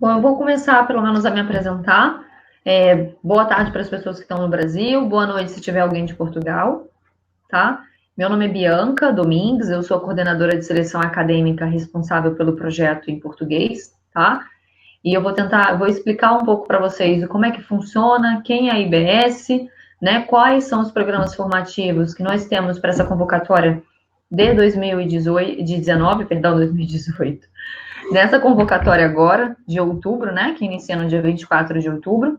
Bom, eu vou começar pelo menos a me apresentar. Boa tarde para as pessoas que estão no Brasil, boa noite se tiver alguém de Portugal, tá? Meu nome é Bianca Domingues, eu sou a coordenadora de seleção acadêmica responsável pelo projeto em português, tá? E eu vou explicar um pouco para vocês como é que funciona, quem é a IBS, né? Quais são os programas formativos que nós temos para essa convocatória de 2019, perdão, 2018. Nessa convocatória agora, de outubro, né, que inicia no dia 24 de outubro.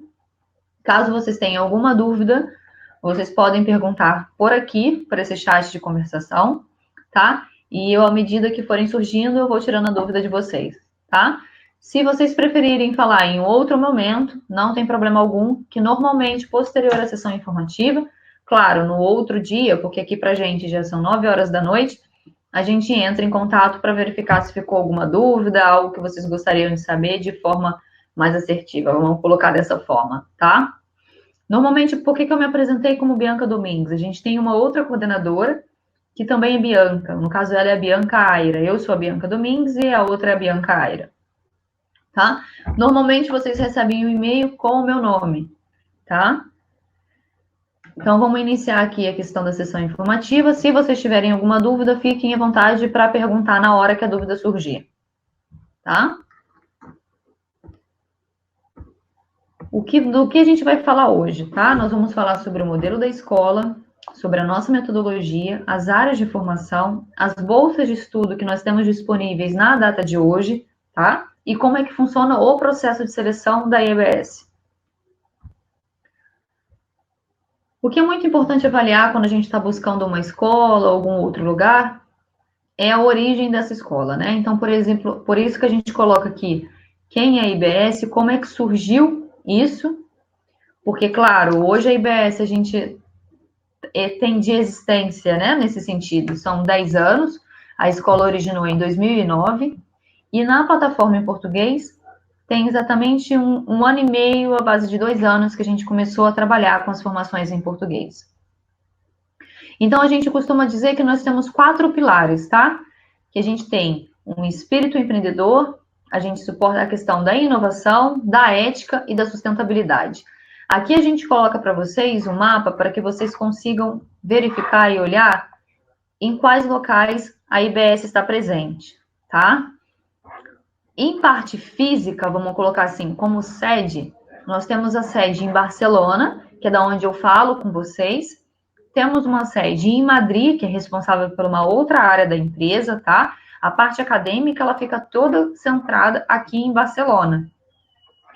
Caso vocês tenham alguma dúvida, vocês podem perguntar por aqui, por esse chat de conversação, tá? E eu, à medida que forem surgindo, eu vou tirando a dúvida de vocês, tá? Se vocês preferirem falar em outro momento, não tem problema algum, que normalmente, posterior à sessão informativa, claro, no outro dia, porque aqui pra gente já são 9 horas da noite, a gente entra em contato para verificar se ficou alguma dúvida, algo que vocês gostariam de saber de forma mais assertiva. Vamos colocar dessa forma, tá? Normalmente, por que eu me apresentei como Bianca Domingues? A gente tem uma outra coordenadora que também é Bianca. No caso, ela é a Bianca Aira. Eu sou a Bianca Domingues e a outra é a Bianca Aira. Tá? Normalmente, vocês recebem um e-mail com o meu nome, tá? Então, vamos iniciar aqui a questão da sessão informativa. Se vocês tiverem alguma dúvida, fiquem à vontade para perguntar na hora que a dúvida surgir, tá? Do que a gente vai falar hoje, tá? Nós vamos falar sobre o modelo da escola, sobre a nossa metodologia, as áreas de formação, as bolsas de estudo que nós temos disponíveis na data de hoje, tá? E como é que funciona o processo de seleção da IBS. O que é muito importante avaliar quando a gente está buscando uma escola ou algum outro lugar é a origem dessa escola, né? Então, por exemplo, por isso que a gente coloca aqui quem é a IBS, como é que surgiu isso, porque, claro, hoje a IBS a gente tem de existência, né, nesse sentido, são 10 anos, a escola originou em 2009, e na plataforma em português tem exatamente um ano e meio, a base de 2 anos, que a gente começou a trabalhar com as formações em português. Então, a gente costuma dizer que nós temos 4 pilares, tá? Que a gente tem um espírito empreendedor, a gente suporta a questão da inovação, da ética e da sustentabilidade. Aqui a gente coloca para vocês um mapa para que vocês consigam verificar e olhar em quais locais a IBS está presente, tá? Em parte física, vamos colocar assim, como sede, nós temos a sede em Barcelona, que é da onde eu falo com vocês. Temos uma sede em Madrid, que é responsável por uma outra área da empresa, tá? A parte acadêmica, ela fica toda centrada aqui em Barcelona.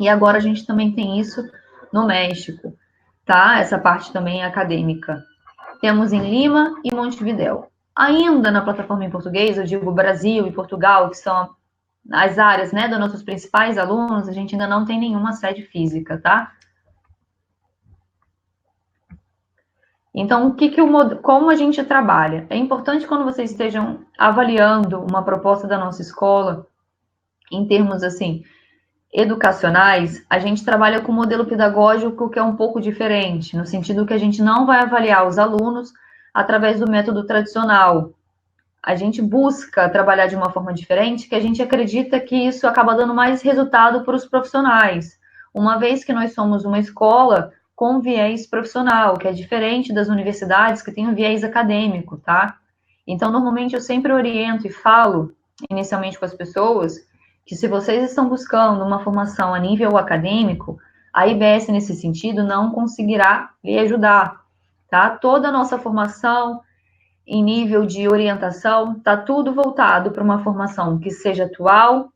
E agora a gente também tem isso no México, tá? Essa parte também é acadêmica. Temos em Lima e Montevidéu. Ainda na plataforma em português, eu digo Brasil e Portugal, que são as áreas, né, dos nossos principais alunos, a gente ainda não tem nenhuma sede física, tá? Então, como a gente trabalha? É importante quando vocês estejam avaliando uma proposta da nossa escola, em termos, assim, educacionais, a gente trabalha com um modelo pedagógico que é um pouco diferente, no sentido que a gente não vai avaliar os alunos através do método tradicional. A gente busca trabalhar de uma forma diferente, que a gente acredita que isso acaba dando mais resultado para os profissionais, uma vez que nós somos uma escola com viés profissional, que é diferente das universidades que têm um viés acadêmico, tá? Então, normalmente eu sempre oriento e falo inicialmente com as pessoas que se vocês estão buscando uma formação a nível acadêmico, a IBS nesse sentido não conseguirá lhe ajudar, tá? Toda a nossa formação em nível de orientação, está tudo voltado para uma formação que seja atual,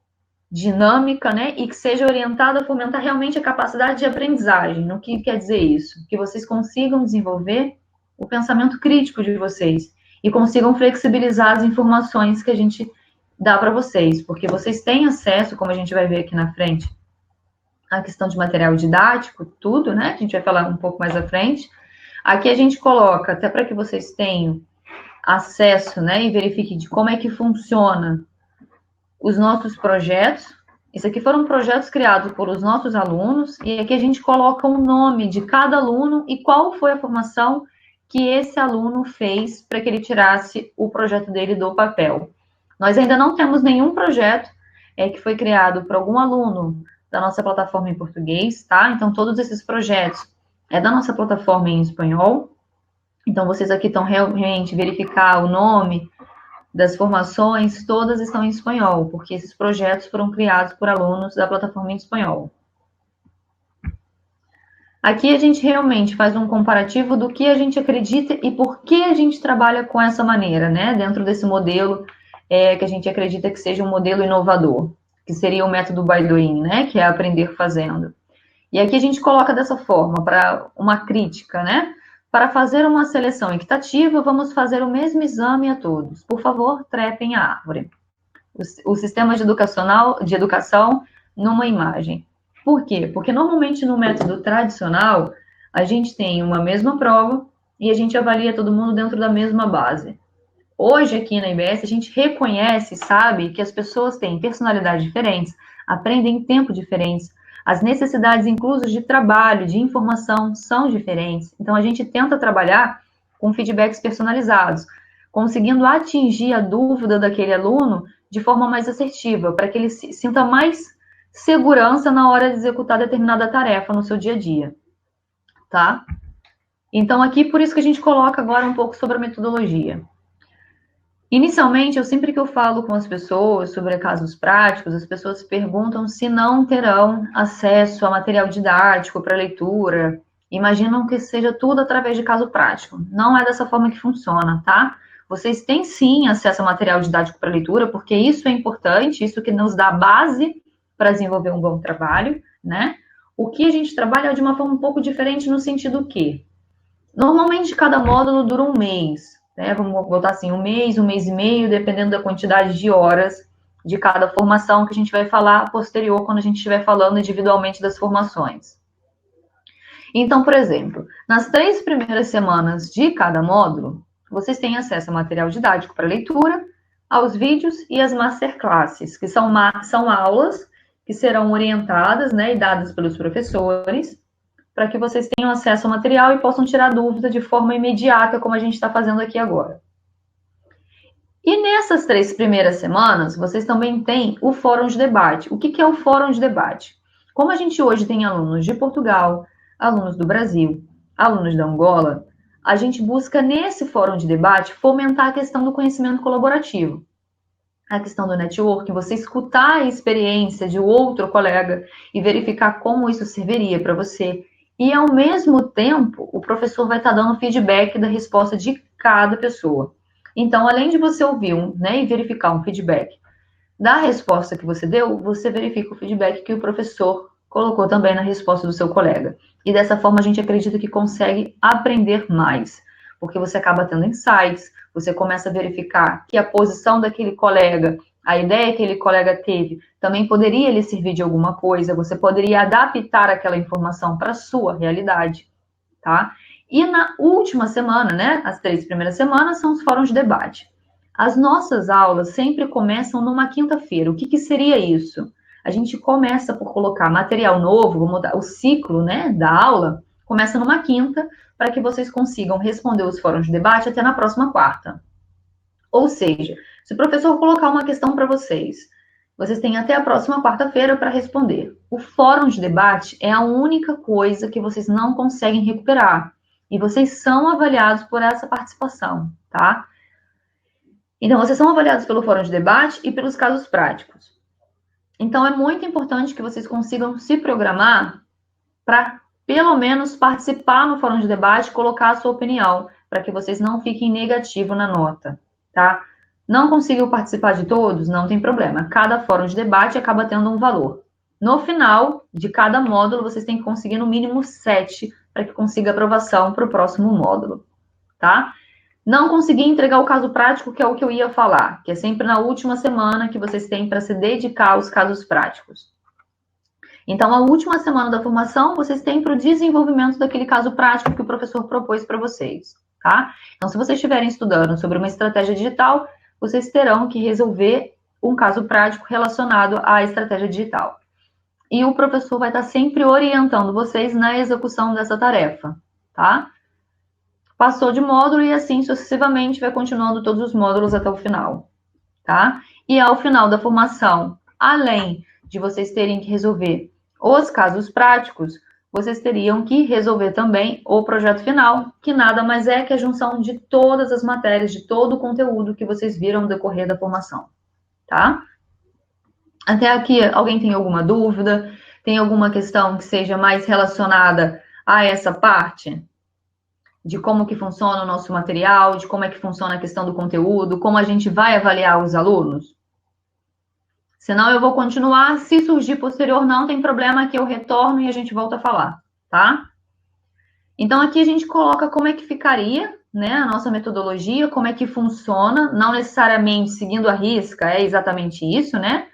dinâmica, né, e que seja orientada a fomentar realmente a capacidade de aprendizagem. O que quer dizer isso? Que vocês consigam desenvolver o pensamento crítico de vocês e consigam flexibilizar as informações que a gente dá para vocês, porque vocês têm acesso, como a gente vai ver aqui na frente, à questão de material didático, tudo, né? A gente vai falar um pouco mais à frente. Aqui a gente coloca, até para que vocês tenham acesso, né, e verifique de como é que funciona os nossos projetos. Isso aqui foram projetos criados por os nossos alunos, e aqui a gente coloca o nome de cada aluno e qual foi a formação que esse aluno fez para que ele tirasse o projeto dele do papel. Nós ainda não temos nenhum projeto que foi criado por algum aluno da nossa plataforma em português, tá? Então, todos esses projetos é da nossa plataforma em espanhol. Então, vocês aqui estão realmente verificar o nome das formações, todas estão em espanhol, porque esses projetos foram criados por alunos da plataforma em espanhol. Aqui a gente realmente faz um comparativo do que a gente acredita e por que a gente trabalha com essa maneira, né? Dentro desse modelo que a gente acredita que seja um modelo inovador, que seria o método by doing, né? Que é aprender fazendo. E aqui a gente coloca dessa forma, para uma crítica, né? Para fazer uma seleção equitativa, vamos fazer o mesmo exame a todos. Por favor, trepem a árvore. O sistema de educação numa imagem. Por quê? Porque normalmente no método tradicional, a gente tem uma mesma prova e a gente avalia todo mundo dentro da mesma base. Hoje, aqui na IBS, a gente reconhece, sabe, que as pessoas têm personalidades diferentes, aprendem em tempo diferentes, as necessidades, incluso de trabalho, de informação, são diferentes. Então, a gente tenta trabalhar com feedbacks personalizados, conseguindo atingir a dúvida daquele aluno de forma mais assertiva, para que ele sinta mais segurança na hora de executar determinada tarefa no seu dia a dia, tá? Então, aqui, por isso que a gente coloca agora um pouco sobre a metodologia. Inicialmente, sempre que eu falo com as pessoas sobre casos práticos, as pessoas perguntam se não terão acesso a material didático para leitura, imaginam que seja tudo através de caso prático. Não é dessa forma que funciona, tá? Vocês têm sim acesso a material didático para leitura, porque isso é importante, isso que nos dá base para desenvolver um bom trabalho, né? O que a gente trabalha é de uma forma um pouco diferente no sentido que, normalmente cada módulo dura um mês, né? Vamos botar assim, um mês e meio, dependendo da quantidade de horas de cada formação que a gente vai falar posterior, quando a gente estiver falando individualmente das formações. Então, por exemplo, nas 3 primeiras semanas de cada módulo, vocês têm acesso a material didático para leitura, aos vídeos e às masterclasses, que são aulas que serão orientadas, né, e dadas pelos professores, para que vocês tenham acesso ao material e possam tirar dúvida de forma imediata, como a gente está fazendo aqui agora. E nessas 3 primeiras semanas, vocês também têm o fórum de debate. O que é o fórum de debate? Como a gente hoje tem alunos de Portugal, alunos do Brasil, alunos da Angola, a gente busca nesse fórum de debate fomentar a questão do conhecimento colaborativo. A questão do networking, você escutar a experiência de outro colega e verificar como isso serviria para você. E, ao mesmo tempo, o professor vai estar dando feedback da resposta de cada pessoa. Então, além de você ouvir e verificar um feedback da resposta que você deu, você verifica o feedback que o professor colocou também na resposta do seu colega. E dessa forma, a gente acredita que consegue aprender mais, porque você acaba tendo insights, você começa a verificar que a posição daquele colega, a ideia que aquele colega teve, também poderia lhe servir de alguma coisa, você poderia adaptar aquela informação para a sua realidade, tá? E na última semana, né, as 3 primeiras semanas são os fóruns de debate. As nossas aulas sempre começam numa quinta-feira. O que seria isso? A gente começa por colocar material novo, vamos mudar o ciclo, né, da aula, começa numa quinta, para que vocês consigam responder os fóruns de debate até na próxima quarta. Ou seja, se o professor colocar uma questão para vocês, vocês têm até a próxima quarta-feira para responder. O fórum de debate é a única coisa que vocês não conseguem recuperar. E vocês são avaliados por essa participação, tá? Então, vocês são avaliados pelo fórum de debate e pelos casos práticos. Então, é muito importante que vocês consigam se programar para, pelo menos, participar no fórum de debate e colocar a sua opinião, para que vocês não fiquem negativo na nota, tá? Não conseguiu participar de todos? Não tem problema. Cada fórum de debate acaba tendo um valor. No final de cada módulo, vocês têm que conseguir no mínimo 7 para que consiga aprovação para o próximo módulo, tá? Não consegui entregar o caso prático, que é o que eu ia falar, que é sempre na última semana que vocês têm para se dedicar aos casos práticos. Então, a última semana da formação, vocês têm para o desenvolvimento daquele caso prático que o professor propôs para vocês, tá? Então, se vocês estiverem estudando sobre uma estratégia digital, vocês terão que resolver um caso prático relacionado à estratégia digital. E o professor vai estar sempre orientando vocês na execução dessa tarefa, tá? Passou de módulo e assim sucessivamente vai continuando todos os módulos até o final, tá? E ao final da formação, além de vocês terem que resolver Os casos práticos, vocês teriam que resolver também o projeto final, que nada mais é que a junção de todas as matérias, de todo o conteúdo que vocês viram no decorrer da formação, tá? Até aqui, alguém tem alguma dúvida? Tem alguma questão que seja mais relacionada a essa parte? De como que funciona o nosso material, de como é que funciona a questão do conteúdo, como a gente vai avaliar os alunos? Senão eu vou continuar, se surgir posterior, não tem problema, que eu retorno e a gente volta a falar, tá? Então, aqui a gente coloca como é que ficaria, né, a nossa metodologia, como é que funciona, não necessariamente seguindo a risca, é exatamente isso, né?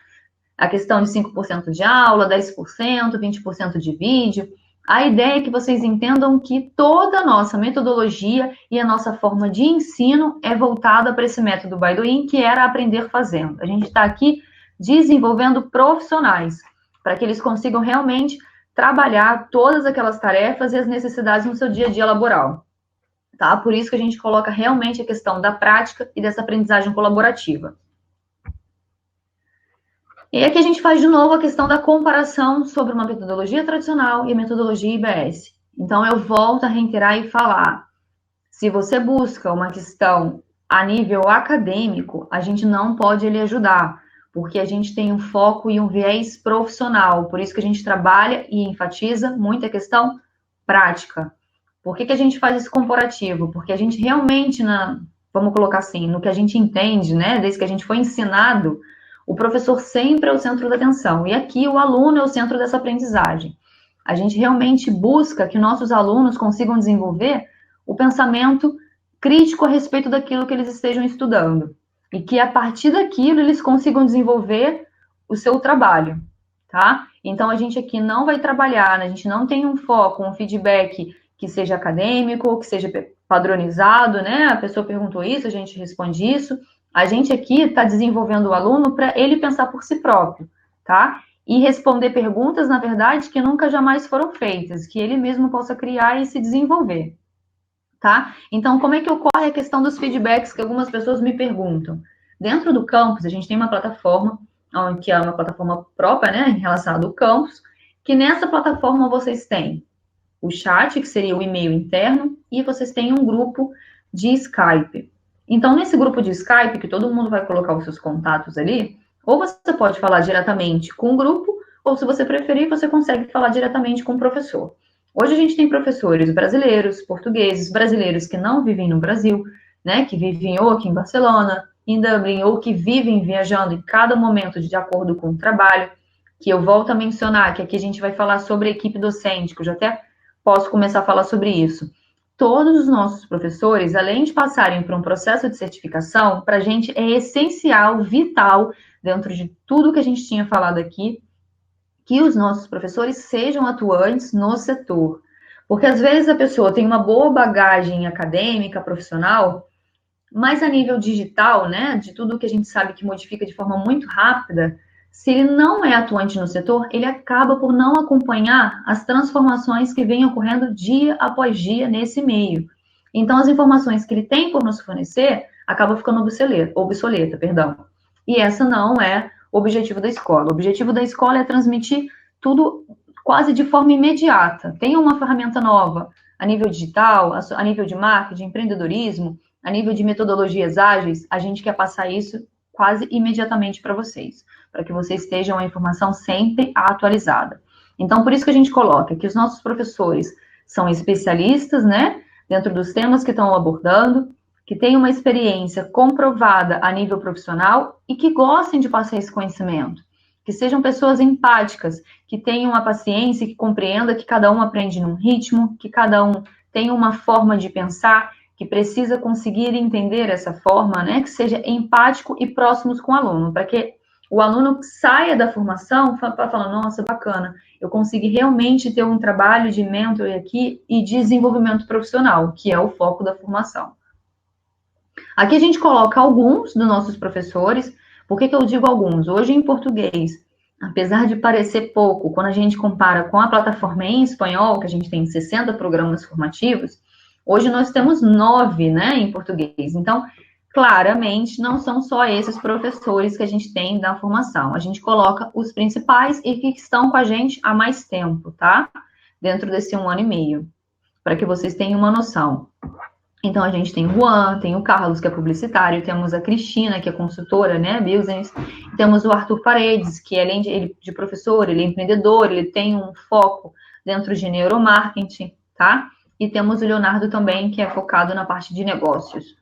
A questão de 5% de aula, 10%, 20% de vídeo. A ideia é que vocês entendam que toda a nossa metodologia e a nossa forma de ensino é voltada para esse método Baidoin, que era aprender fazendo. A gente está aqui desenvolvendo profissionais, para que eles consigam realmente trabalhar todas aquelas tarefas e as necessidades no seu dia a dia laboral. Tá? Por isso que a gente coloca realmente a questão da prática e dessa aprendizagem colaborativa. E aqui a gente faz de novo a questão da comparação sobre uma metodologia tradicional e a metodologia IBS. Então, eu volto a reiterar e falar. Se você busca uma questão a nível acadêmico, a gente não pode lhe ajudar, porque a gente tem um foco e um viés profissional. Por isso que a gente trabalha e enfatiza muito a questão prática. Por que a gente faz esse comparativo? Porque a gente realmente, vamos colocar assim, no que a gente entende, né, desde que a gente foi ensinado, o professor sempre é o centro da atenção. E aqui o aluno é o centro dessa aprendizagem. A gente realmente busca que nossos alunos consigam desenvolver o pensamento crítico a respeito daquilo que eles estejam estudando. E que a partir daquilo eles consigam desenvolver o seu trabalho, tá? Então a gente aqui não vai trabalhar, a gente não tem um foco, um feedback que seja acadêmico, que seja padronizado, né? A pessoa perguntou isso, a gente responde isso. A gente aqui está desenvolvendo o aluno para ele pensar por si próprio, tá? E responder perguntas, na verdade, que nunca jamais foram feitas, que ele mesmo possa criar e se desenvolver, tá? Então, como é que ocorre a questão dos feedbacks que algumas pessoas me perguntam? Dentro do campus, a gente tem uma plataforma, que é uma plataforma própria, né, em relação ao campus, que nessa plataforma vocês têm o chat, que seria o e-mail interno, e vocês têm um grupo de Skype. Então, nesse grupo de Skype, que todo mundo vai colocar os seus contatos ali, ou você pode falar diretamente com o grupo, ou se você preferir, você consegue falar diretamente com o professor. Hoje a gente tem professores brasileiros, portugueses, brasileiros que não vivem no Brasil, né, que vivem ou aqui em Barcelona, em Dublin, ou que vivem viajando em cada momento de acordo com o trabalho, que eu volto a mencionar, que aqui a gente vai falar sobre a equipe docente, que eu já até posso começar a falar sobre isso. Todos os nossos professores, além de passarem por um processo de certificação, para a gente é essencial, vital, dentro de tudo que a gente tinha falado aqui, que os nossos professores sejam atuantes no setor. Porque às vezes a pessoa tem uma boa bagagem acadêmica, profissional, mas a nível digital, né, de tudo que a gente sabe que modifica de forma muito rápida, se ele não é atuante no setor, ele acaba por não acompanhar as transformações que vêm ocorrendo dia após dia nesse meio. Então, as informações que ele tem por nos fornecer acabam ficando obsoleta, perdão. E essa não é o objetivo da escola. O objetivo da escola é transmitir tudo quase de forma imediata. Tem uma ferramenta nova a nível digital, a nível de marketing, empreendedorismo, a nível de metodologias ágeis, a gente quer passar isso quase imediatamente para vocês, para que vocês estejam a informação sempre atualizada. Então, por isso que a gente coloca que os nossos professores são especialistas, né, dentro dos temas que estão abordando, que têm uma experiência comprovada a nível profissional e que gostem de passar esse conhecimento, que sejam pessoas empáticas, que tenham a paciência, que compreenda que cada um aprende num ritmo, que cada um tem uma forma de pensar, que precisa conseguir entender essa forma, né, que seja empático e próximos com o aluno, para que o aluno saia da formação falando, nossa, bacana, eu consegui realmente ter um trabalho de mentor aqui e desenvolvimento profissional, que é o foco da formação. Aqui a gente coloca alguns dos nossos professores. Por que eu digo alguns? Hoje em português, apesar de parecer pouco, quando a gente compara com a plataforma em espanhol, que a gente tem 60 programas formativos, hoje nós temos 9, né, em português. Então, Claramente, não são só esses professores que a gente tem da formação. A gente coloca os principais e que estão com a gente há mais tempo, tá? Dentro desse 1 ano e meio, para que vocês tenham uma noção. Então, a gente tem o Juan, tem o Carlos, que é publicitário, temos a Cristina, que é consultora, né, business, temos o Arthur Paredes, que além de professor, ele é empreendedor, ele tem um foco dentro de neuromarketing, tá? E temos o Leonardo também, que é focado na parte de negócios.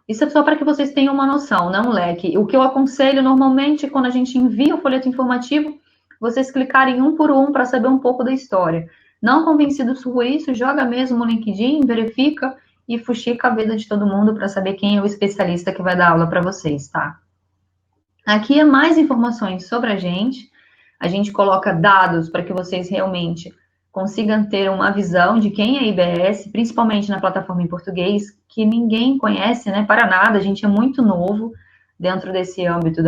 Isso é só para que vocês tenham uma noção, não um leque. O que eu aconselho normalmente, quando a gente envia o folheto informativo, vocês clicarem um por um para saber um pouco da história. Não convencidos por isso, joga mesmo no LinkedIn, verifica e fuxica a vida de todo mundo para saber quem é o especialista que vai dar aula para vocês, tá? Aqui é mais informações sobre a gente. A gente coloca dados para que vocês realmente consigam ter uma visão de quem é a IBS, principalmente na plataforma em português, que ninguém conhece, né, para nada, a gente é muito novo dentro desse âmbito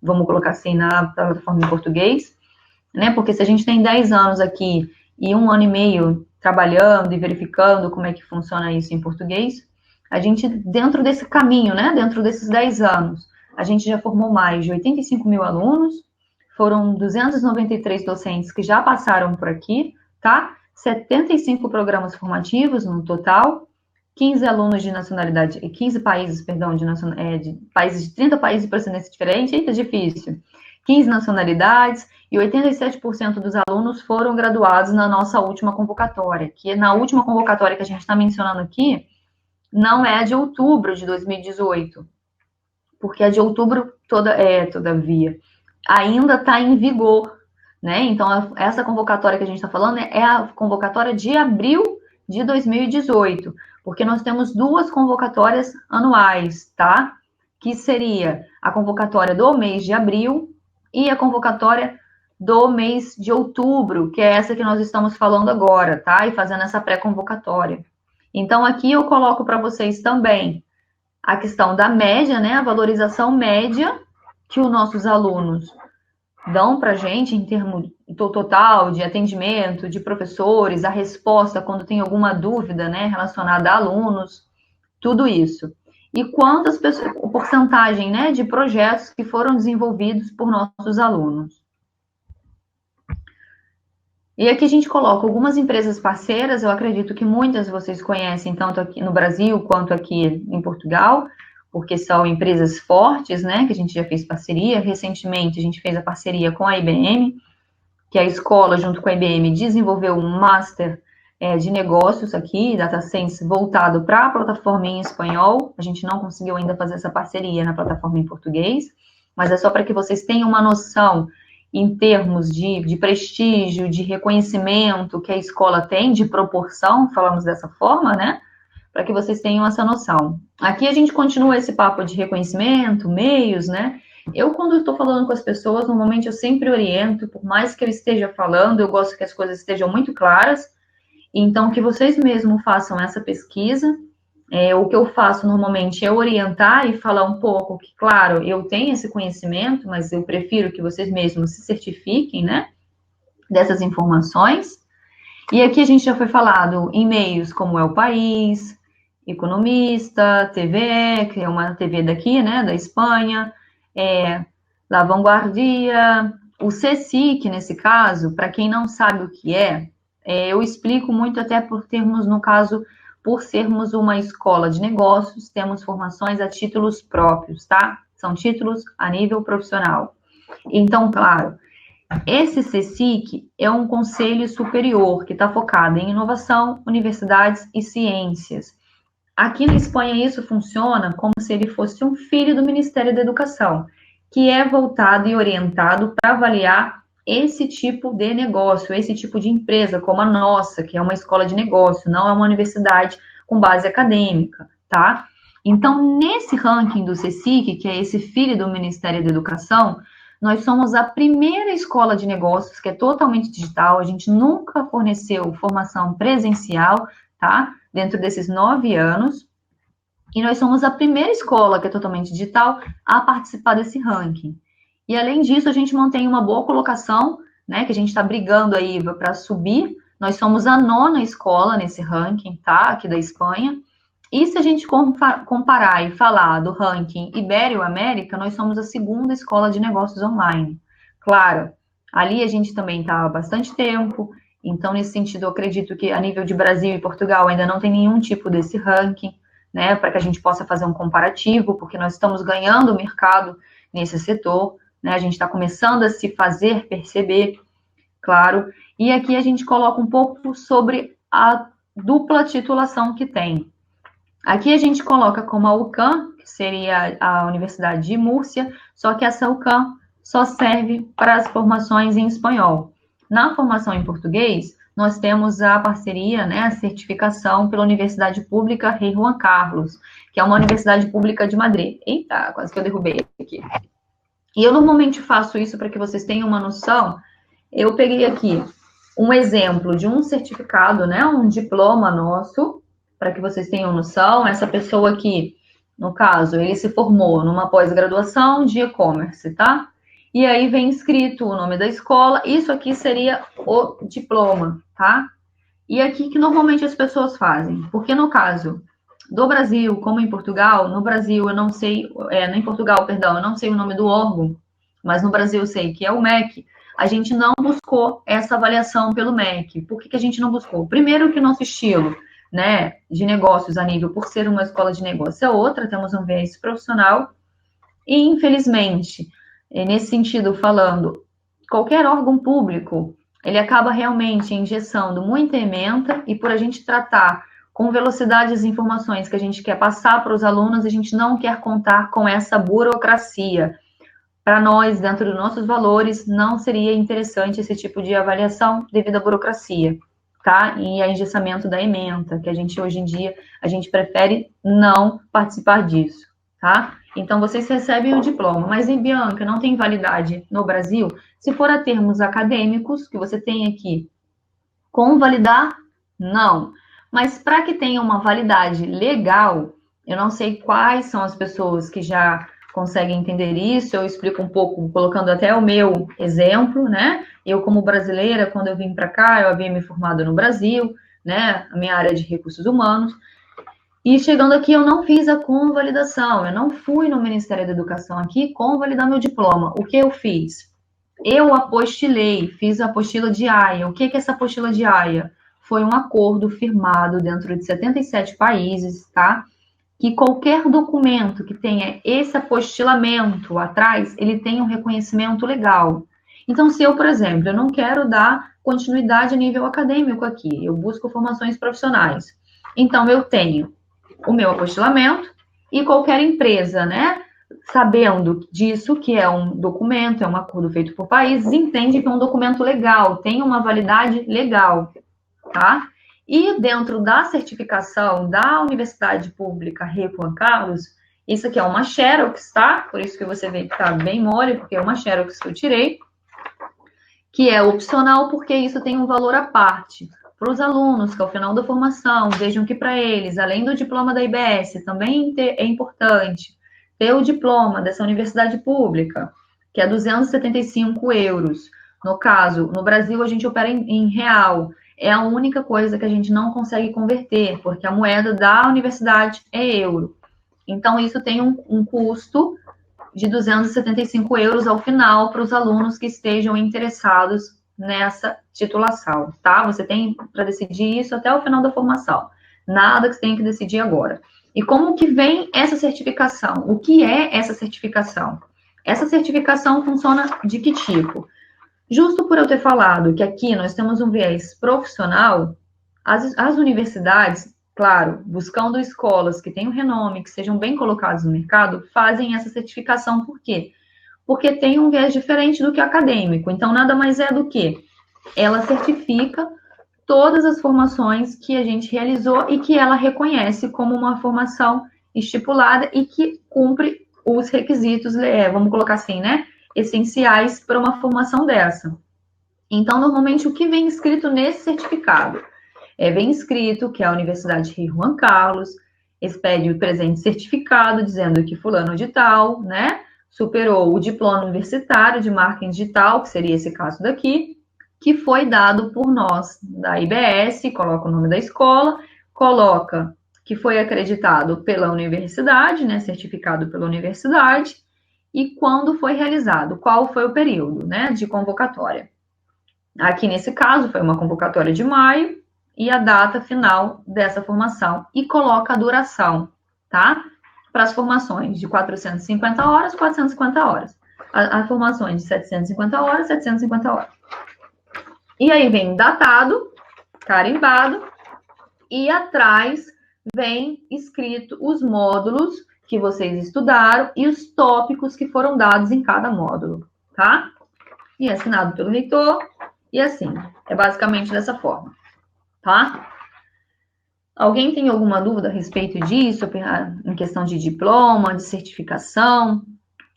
vamos colocar assim, na plataforma em português, né, porque se a gente tem 10 anos aqui e 1 ano e meio trabalhando e verificando como é que funciona isso em português, a gente, dentro desse caminho, né, dentro desses 10 anos, a gente já formou mais de 85 mil alunos, foram 293 docentes que já passaram por aqui, tá? 75 programas formativos no total, 15 alunos de nacionalidade, 15 países, perdão, de países de 30 países de procedência diferente, eita, difícil. 15 nacionalidades e 87% dos alunos foram graduados na nossa última convocatória, que na última convocatória que a gente está mencionando aqui, não é a de outubro de 2018, porque a de outubro todavia, ainda está em vigor, né? Então, essa convocatória que a gente está falando é a convocatória de abril de 2018, porque nós temos duas convocatórias anuais, tá? Que seria a convocatória do mês de abril e a convocatória do mês de outubro, que é essa que nós estamos falando agora, tá? E fazendo essa pré-convocatória. Então, aqui eu coloco para vocês também a questão da média, né? A valorização média que os nossos alunos dão para a gente em termos total de atendimento, de professores, a resposta quando tem alguma dúvida, né, relacionada a alunos, tudo isso. E quantas pessoas, porcentagem, né, de projetos que foram desenvolvidos por nossos alunos. E aqui a gente coloca algumas empresas parceiras, eu acredito que muitas vocês conhecem, tanto aqui no Brasil quanto aqui em Portugal, porque são empresas fortes, né, que a gente já fez parceria. Recentemente a gente fez a parceria com a IBM, que a escola, junto com a IBM, desenvolveu um Master de negócios aqui, Data Science, voltado para a plataforma em espanhol. A gente não conseguiu ainda fazer essa parceria na plataforma em português, mas é só para que vocês tenham uma noção em termos de prestígio, de reconhecimento que a escola tem, de proporção, falamos dessa forma, né? Para que vocês tenham essa noção. Aqui a gente continua esse papo de reconhecimento, meios, né? Eu, quando estou falando com as pessoas, normalmente eu sempre oriento, por mais que eu esteja falando, eu gosto que as coisas estejam muito claras, então que vocês mesmos façam essa pesquisa. O que eu faço normalmente é orientar e falar um pouco que, claro, eu tenho esse conhecimento, mas eu prefiro que vocês mesmos se certifiquem, né, dessas informações. E aqui a gente já foi falado em meios como é o País, Economista, TVE, que é uma TV daqui, né, da Espanha, La Vanguardia, o CSIC, nesse caso, para quem não sabe o que eu explico muito até por termos, no caso, por sermos uma escola de negócios, temos formações a títulos próprios, tá? São títulos a nível profissional. Então, claro, esse CSIC é um conselho superior que está focado em inovação, universidades e ciências. Aqui na Espanha isso funciona como se ele fosse um filho do Ministério da Educação, que é voltado e orientado para avaliar esse tipo de negócio, esse tipo de empresa, como a nossa, que é uma escola de negócio, não é uma universidade com base acadêmica, tá? Então, nesse ranking do CSIC, que é esse filho do Ministério da Educação, nós somos a primeira escola de negócios que é totalmente digital, a gente nunca forneceu formação presencial, tá? Dentro desses 9 anos, e nós somos a primeira escola que é totalmente digital a participar desse ranking. E além disso, a gente mantém uma boa colocação, né? Que a gente está brigando aí para subir. Nós somos a 9ª escola nesse ranking, tá? Aqui da Espanha. E se a gente comparar e falar do ranking Ibero-América, nós somos a segunda escola de negócios online. Claro, ali a gente também está há bastante tempo, então, nesse sentido, eu acredito que a nível de Brasil e Portugal ainda não tem nenhum tipo desse ranking, né, para que a gente possa fazer um comparativo, porque nós estamos ganhando o mercado nesse setor, né, a gente está começando a se fazer perceber, claro, e aqui a gente coloca um pouco sobre a dupla titulação que tem. Aqui a gente coloca como a UCAM, que seria a Universidade de Múrcia, só que essa UCAM só serve para as formações em espanhol. Na formação em português, nós temos a parceria, né, a certificação pela Universidade Pública Rei Juan Carlos, que é uma universidade pública de Madrid. Eita, quase que eu derrubei aqui. E eu normalmente faço isso para que vocês tenham uma noção. Eu peguei aqui um exemplo de um certificado, né, um diploma nosso, para que vocês tenham noção. Essa pessoa aqui, no caso, ele se formou numa pós-graduação de e-commerce, tá? E aí vem escrito o nome da escola. Isso aqui seria o diploma, tá? E aqui que normalmente as pessoas fazem, porque no caso do Brasil, como em Portugal, no Brasil eu não sei, em Portugal, perdão, eu não sei o nome do órgão, mas no Brasil eu sei que é o MEC. A gente não buscou essa avaliação pelo MEC. Por que a gente não buscou? Primeiro que o nosso estilo, né, de negócios a nível, por ser uma escola de negócio é outra, temos um viés profissional, e infelizmente, nesse sentido falando, qualquer órgão público, ele acaba realmente engessando muita ementa, e por a gente tratar com velocidade as informações que a gente quer passar para os alunos, a gente não quer contar com essa burocracia. Para nós, dentro dos nossos valores, não seria interessante esse tipo de avaliação devido à burocracia, tá? E a engessamento da ementa, que a gente hoje em dia, a gente prefere não participar disso, tá? Então, vocês recebem o diploma, mas em Bianca não tem validade no Brasil? Se for a termos acadêmicos, que você tem aqui, com validar, não. Mas para que tenha uma validade legal, eu não sei quais são as pessoas que já conseguem entender isso, eu explico um pouco, colocando até o meu exemplo, né? Eu, como brasileira, quando eu vim para cá, eu havia me formado no Brasil, né? A minha área de recursos humanos, e chegando aqui, eu não fiz a convalidação, eu não fui no Ministério da Educação aqui convalidar meu diploma. O que eu fiz? Eu apostilei, fiz a apostila de AIA. O que é essa apostila de AIA? Foi um acordo firmado dentro de 77 países, tá? Que qualquer documento que tenha esse apostilamento atrás, ele tem um reconhecimento legal. Então, se eu, por exemplo, eu não quero dar continuidade a nível acadêmico aqui, eu busco formações profissionais. Então, eu tenho o meu apostilamento e qualquer empresa, né, sabendo disso, que é um documento, é um acordo feito por países, entende que é um documento legal, tem uma validade legal, tá? E dentro da certificação da Universidade Pública Rei Juan Carlos, isso aqui é uma Xerox, tá? Por isso que você vê que tá bem mole, porque é uma Xerox que eu tirei, que é opcional, porque isso tem um valor à parte. Para os alunos, que ao final da formação, vejam que para eles, além do diploma da IBS, também é importante ter o diploma dessa universidade pública, que é 275 euros. No caso, no Brasil, a gente opera em real. É a única coisa que a gente não consegue converter, porque a moeda da universidade é euro. Então, isso tem um custo de 275 euros ao final para os alunos que estejam interessados nessa titulação, tá? Você tem para decidir isso até o final da formação. Nada que você tenha que decidir agora. E como que vem essa certificação? O que é essa certificação? Essa certificação funciona de que tipo? Justo por eu ter falado que aqui nós temos um viés profissional, as universidades, claro, buscando escolas que tenham renome, que sejam bem colocadas no mercado, fazem essa certificação. Por quê? Porque tem um viés diferente do que acadêmico. Então, nada mais é do que ela certifica todas as formações que a gente realizou e que ela reconhece como uma formação estipulada e que cumpre os requisitos, vamos colocar assim, né? Essenciais para uma formação dessa. Então, normalmente, o que vem escrito nesse certificado? Vem escrito que a Universidade Rei Juan Carlos expede o presente certificado dizendo que fulano de tal, né, superou o diploma universitário de marketing digital, que seria esse caso daqui, que foi dado por nós da IBS, coloca o nome da escola, coloca que foi acreditado pela universidade, né, certificado pela universidade, e quando foi realizado, qual foi o período, né, de convocatória. Aqui nesse caso foi uma convocatória de maio e a data final dessa formação e coloca a duração, tá? Para as formações de 450 horas, 450 horas. As formações de 750 horas, 750 horas. E aí vem datado, carimbado, e atrás vem escrito os módulos que vocês estudaram e os tópicos que foram dados em cada módulo, tá? E assinado pelo reitor, e assim, é basicamente dessa forma, tá? Alguém tem alguma dúvida a respeito disso, em questão de diploma, de certificação,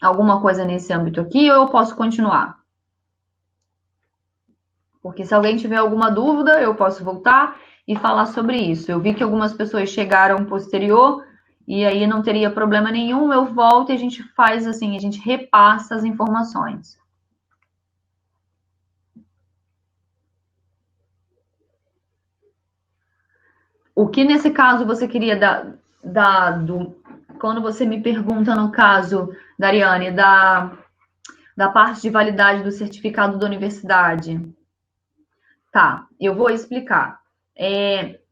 alguma coisa nesse âmbito aqui, ou eu posso continuar? Porque se alguém tiver alguma dúvida, eu posso voltar e falar sobre isso. Eu vi que algumas pessoas chegaram posterior e aí não teria problema nenhum, eu volto e a gente faz assim, a gente repassa as informações. O que nesse caso você queria quando você me pergunta no caso, Dariane, da parte de validade do certificado da universidade? Tá, eu vou explicar.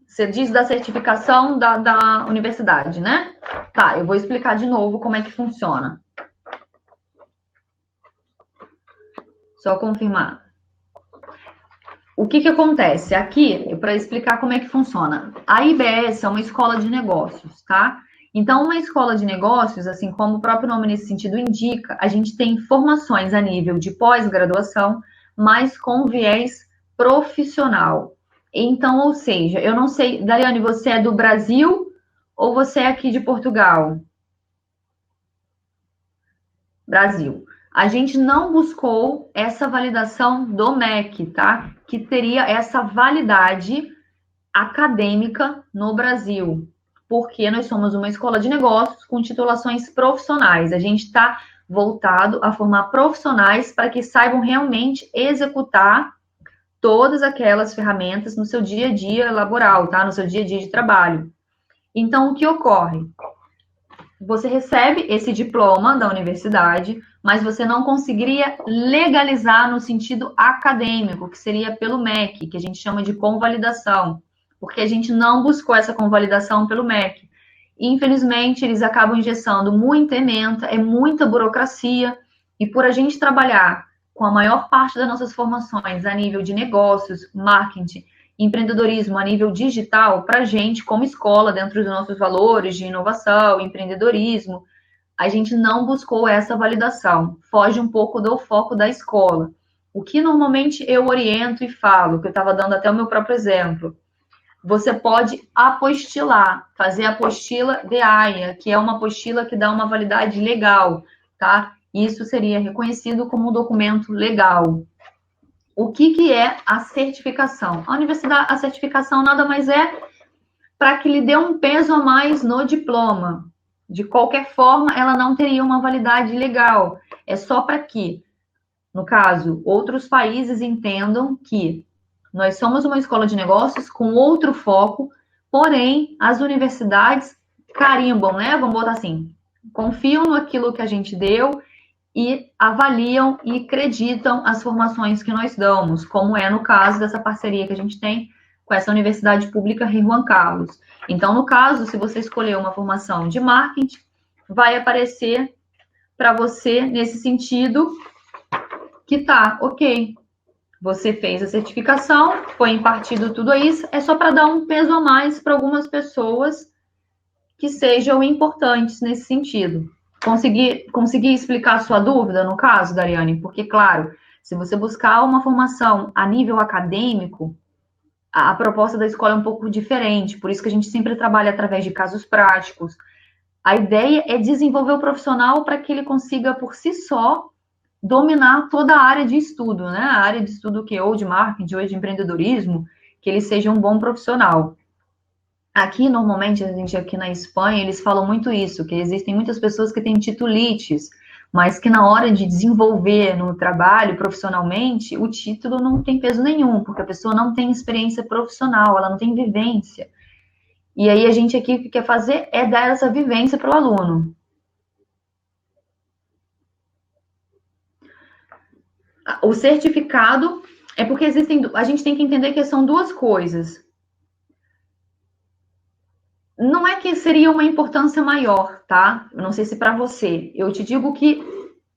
Você diz da certificação da universidade, né? Tá, eu vou explicar de novo como é que funciona. Só confirmar. O que acontece? Aqui, para explicar como é que funciona. A IBS é uma escola de negócios, tá? Então, uma escola de negócios, assim como o próprio nome nesse sentido indica, a gente tem formações a nível de pós-graduação, mas com viés profissional. Então, ou seja, eu não sei, Dariane, você é do Brasil ou você é aqui de Portugal? Brasil. A gente não buscou essa validação do MEC, tá? Que teria essa validade acadêmica no Brasil, porque nós somos uma escola de negócios com titulações profissionais. A gente está voltado a formar profissionais para que saibam realmente executar todas aquelas ferramentas no seu dia a dia laboral, tá? No seu dia a dia de trabalho. Então, o que ocorre? Você recebe esse diploma da universidade, mas você não conseguiria legalizar no sentido acadêmico, que seria pelo MEC, que a gente chama de convalidação, porque a gente não buscou essa convalidação pelo MEC. Infelizmente, eles acabam engessando muita ementa, é muita burocracia, e por a gente trabalhar com a maior parte das nossas formações a nível de negócios, marketing, empreendedorismo a nível digital, para a gente, como escola, dentro dos nossos valores de inovação, empreendedorismo, a gente não buscou essa validação. Foge um pouco do foco da escola. O que normalmente eu oriento e falo, que eu estava dando até o meu próprio exemplo, você pode apostilar, fazer a apostila de AIA, que é uma apostila que dá uma validade legal, tá? Isso seria reconhecido como um documento legal. O que é a certificação? A certificação nada mais é para que lhe dê um peso a mais no diploma. De qualquer forma, ela não teria uma validade legal. É só para que, no caso, outros países entendam que nós somos uma escola de negócios com outro foco, porém, as universidades carimbam, né? Vamos botar assim, confiam naquilo que a gente deu e avaliam e acreditam as formações que nós damos, como é no caso dessa parceria que a gente tem com essa Universidade Pública Rei Juan Carlos. Então, no caso, se você escolher uma formação de marketing, vai aparecer para você nesse sentido que tá, ok, você fez a certificação, foi impartido tudo isso, é só para dar um peso a mais para algumas pessoas que sejam importantes nesse sentido. Consegui explicar a sua dúvida, no caso, Dariane? Porque, claro, se você buscar uma formação a nível acadêmico, a proposta da escola é um pouco diferente, por isso que a gente sempre trabalha através de casos práticos. A ideia é desenvolver o profissional para que ele consiga, por si só, dominar toda a área de estudo, né? A área de estudo que ou de marketing ou de empreendedorismo, que ele seja um bom profissional. Aqui, normalmente, a gente aqui na Espanha, eles falam muito isso, que existem muitas pessoas que têm titulites, mas que na hora de desenvolver no trabalho profissionalmente, o título não tem peso nenhum, porque a pessoa não tem experiência profissional, ela não tem vivência. E aí a gente aqui o que quer fazer é dar essa vivência para o aluno. O certificado é porque a gente tem que entender que são duas coisas. Não é que seria uma importância maior, tá? Eu não sei se para você. Eu te digo que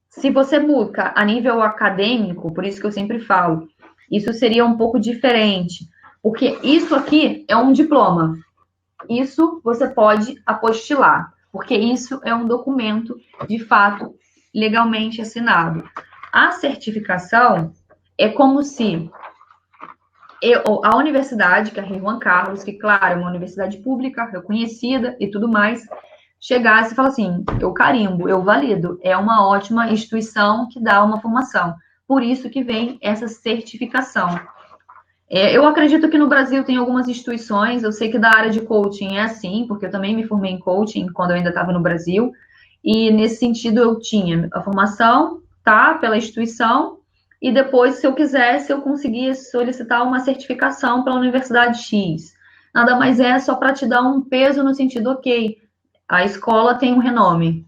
se você busca a nível acadêmico, por isso que eu sempre falo, isso seria um pouco diferente. Porque isso aqui é um diploma. Isso você pode apostilar, porque isso é um documento, de fato, legalmente assinado. A certificação é como se a universidade, que é a Rei Juan Carlos, que, claro, é uma universidade pública, reconhecida e tudo mais, chegasse e falasse assim, eu carimbo, eu valido, é uma ótima instituição que dá uma formação. Por isso que vem essa certificação. Eu acredito que no Brasil tem algumas instituições, eu sei que da área de coaching é assim, porque eu também me formei em coaching quando eu ainda estava no Brasil, e nesse sentido eu tinha a formação, tá, pela instituição, e depois, se eu quisesse, eu conseguia solicitar uma certificação pela Universidade X. Nada mais é só para te dar um peso no sentido, ok, a escola tem um renome,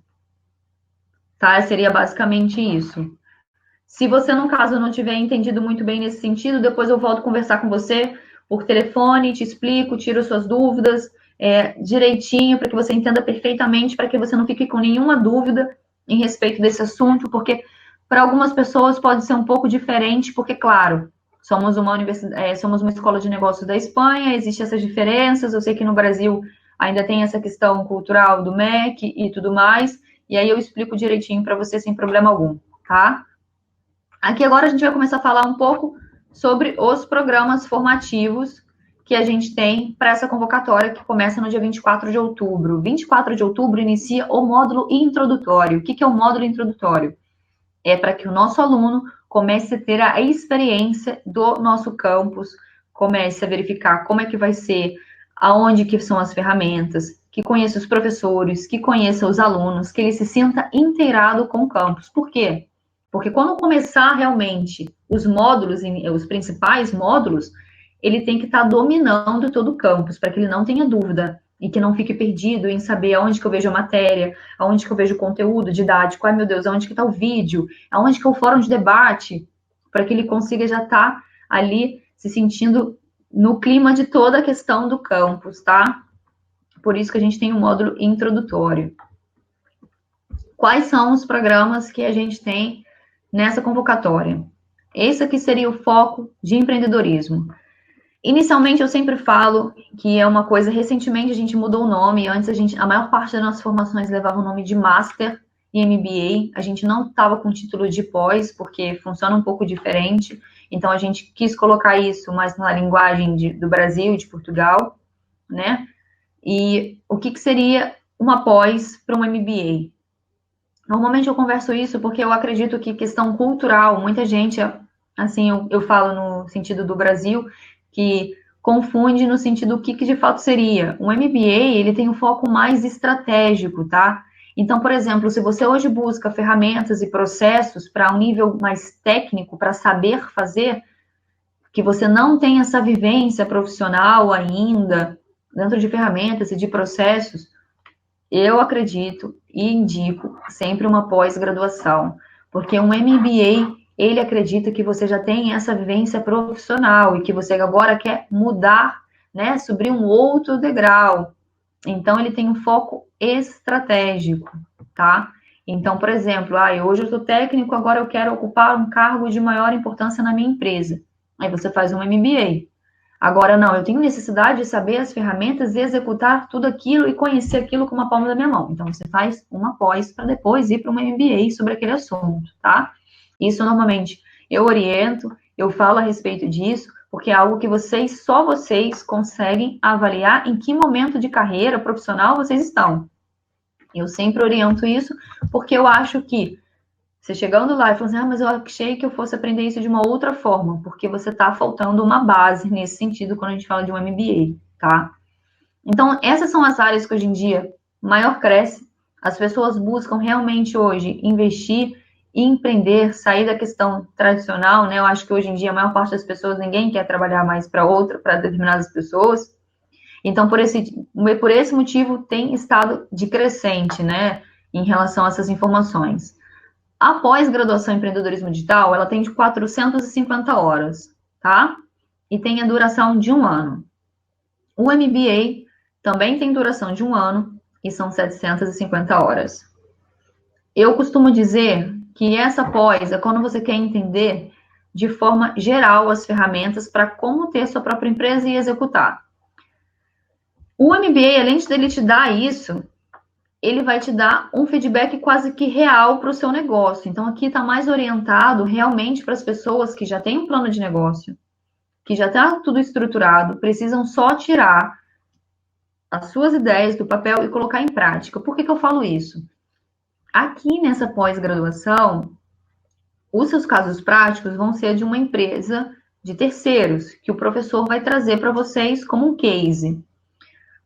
tá? Seria basicamente isso. Se você, no caso, não tiver entendido muito bem nesse sentido, depois eu volto a conversar com você por telefone, te explico, tiro suas dúvidas direitinho, para que você entenda perfeitamente, para que você não fique com nenhuma dúvida em respeito desse assunto, porque para algumas pessoas pode ser um pouco diferente, porque, claro, somos uma universidade, somos uma escola de negócios da Espanha, existem essas diferenças, eu sei que no Brasil ainda tem essa questão cultural do MEC e tudo mais, e aí eu explico direitinho para você sem problema algum, tá? Aqui agora a gente vai começar a falar um pouco sobre os programas formativos que a gente tem para essa convocatória que começa no dia 24 de outubro. 24 de outubro inicia o módulo introdutório. O que é o módulo introdutório? É para que o nosso aluno comece a ter a experiência do nosso campus, comece a verificar como é que vai ser, aonde que são as ferramentas, que conheça os professores, que conheça os alunos, que ele se sinta inteirado com o campus. Por quê? Porque quando começar realmente os módulos, os principais módulos, ele tem que estar dominando todo o campus, para que ele não tenha dúvida e que não fique perdido em saber aonde que eu vejo a matéria, aonde que eu vejo o conteúdo didático, ai meu Deus, aonde que está o vídeo, aonde que é o fórum de debate, para que ele consiga já estar ali se sentindo no clima de toda a questão do campus, tá? Por isso que a gente tem um módulo introdutório. Quais são os programas que a gente tem nessa convocatória? Esse aqui seria o foco de empreendedorismo. Inicialmente, eu sempre falo que é uma coisa, recentemente a gente mudou o nome, antes a maior parte das nossas formações levava o nome de Master e MBA, a gente não estava com título de pós, porque funciona um pouco diferente, então a gente quis colocar isso mais na linguagem do Brasil e de Portugal, né? E o que seria uma pós para um MBA? Normalmente eu converso isso porque eu acredito que questão cultural, muita gente, assim, eu falo no sentido do Brasil, que confunde no sentido do que de fato seria. Um MBA, ele tem um foco mais estratégico, tá? Então, por exemplo, se você hoje busca ferramentas e processos para um nível mais técnico, para saber fazer, que você não tem essa vivência profissional ainda, dentro de ferramentas e de processos, eu acredito e indico sempre uma pós-graduação, porque um MBA, ele acredita que você já tem essa vivência profissional e que você agora quer mudar, né, subir um outro degrau. Então, ele tem um foco estratégico, tá? Então, por exemplo, hoje eu sou técnico, agora eu quero ocupar um cargo de maior importância na minha empresa. Aí você faz um MBA. Agora, não, eu tenho necessidade de saber as ferramentas e executar tudo aquilo e conhecer aquilo com uma palma da minha mão. Então, você faz uma pós para depois ir para uma MBA sobre aquele assunto, tá? Isso, normalmente, eu oriento, eu falo a respeito disso, porque é algo que só vocês conseguem avaliar em que momento de carreira profissional vocês estão. Eu sempre oriento isso, porque eu acho que você chegando lá e falando assim, mas eu achei que eu fosse aprender isso de uma outra forma, porque você está faltando uma base nesse sentido quando a gente fala de um MBA, tá? Então, essas são as áreas que hoje em dia maior cresce. As pessoas buscam realmente hoje investir e empreender, sair da questão tradicional, né? Eu acho que hoje em dia a maior parte das pessoas, ninguém quer trabalhar mais para determinadas pessoas. Então, por esse motivo, tem estado decrescente, né, em relação a essas informações. A pós-graduação em empreendedorismo digital, ela tem de 450 horas, tá? E tem a duração de 1 ano. O MBA também tem duração de 1 ano e são 750 horas. Eu costumo dizer que essa pós é quando você quer entender de forma geral as ferramentas para como ter sua própria empresa e executar. O MBA, além de ele te dar isso, ele vai te dar um feedback quase que real para o seu negócio. Então, aqui está mais orientado realmente para as pessoas que já têm um plano de negócio, que já está tudo estruturado, precisam só tirar as suas ideias do papel e colocar em prática. Por que eu falo isso? Aqui nessa pós-graduação, os seus casos práticos vão ser de uma empresa de terceiros, que o professor vai trazer para vocês como um case.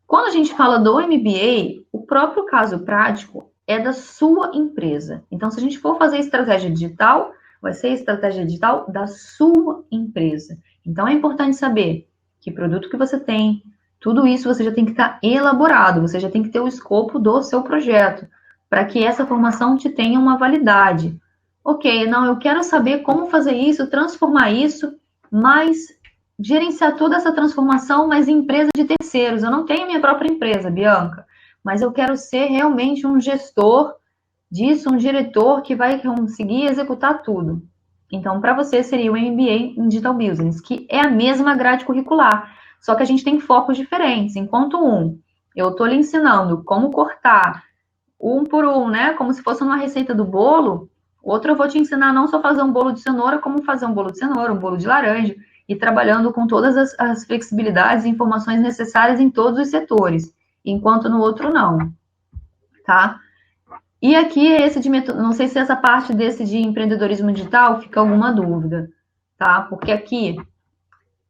Quando a gente fala do MBA, o próprio caso prático é da sua empresa. Então, se a gente for fazer estratégia digital, vai ser estratégia digital da sua empresa. Então, é importante saber que produto que você tem, tudo isso você já tem que estar elaborado, você já tem que ter o escopo do seu projeto, para que essa formação te tenha uma validade. Ok, não, eu quero saber como fazer isso, transformar isso, mas gerenciar toda essa transformação, mas em empresa de terceiros. Eu não tenho minha própria empresa, Bianca, mas eu quero ser realmente um gestor disso, um diretor que vai conseguir executar tudo. Então, para você seria o MBA em Digital Business, que é a mesma grade curricular, só que a gente tem focos diferentes. Enquanto eu estou lhe ensinando como cortar um por um, né? Como se fosse uma receita do bolo. Outro eu vou te ensinar não só fazer um bolo de cenoura, como fazer um bolo de cenoura, um bolo de laranja, e trabalhando com todas as flexibilidades e informações necessárias em todos os setores, enquanto no outro não, tá? E aqui esse de não sei se essa parte desse de empreendedorismo digital fica alguma dúvida, tá? Porque aqui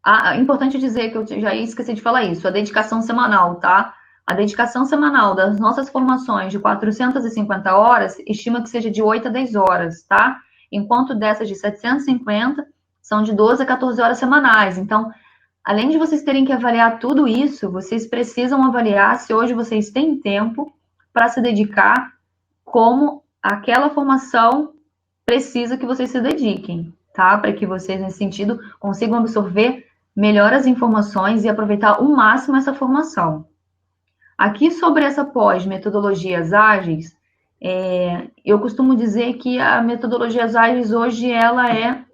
é importante dizer que eu já esqueci de falar isso, a dedicação semanal, tá? A dedicação semanal das nossas formações de 450 horas, estima que seja de 8 a 10 horas, tá? Enquanto dessas de 750 são de 12 a 14 horas semanais. Então, além de vocês terem que avaliar tudo isso, vocês precisam avaliar se hoje vocês têm tempo para se dedicar como aquela formação precisa que vocês se dediquem, tá? Para que vocês, nesse sentido, consigam absorver melhor as informações e aproveitar ao máximo essa formação. Aqui sobre essa pós metodologias ágeis, eu costumo dizer que a metodologias ágeis hoje ela é,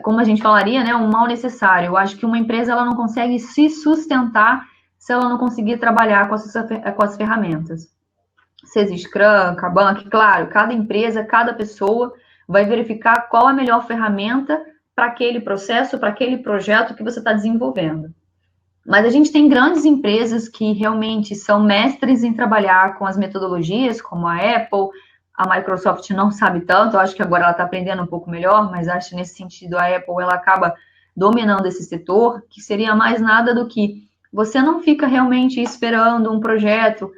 como a gente falaria, né, um mal necessário. Eu acho que uma empresa ela não consegue se sustentar se ela não conseguir trabalhar com as ferramentas. Seja Scrum, Kanban, que claro, cada empresa, cada pessoa vai verificar qual a melhor ferramenta para aquele processo, para aquele projeto que você está desenvolvendo. Mas a gente tem grandes empresas que realmente são mestres em trabalhar com as metodologias, como a Apple, a Microsoft não sabe tanto, eu acho que agora ela está aprendendo um pouco melhor, mas acho que nesse sentido a Apple ela acaba dominando esse setor, que seria mais nada do que você não fica realmente esperando um projeto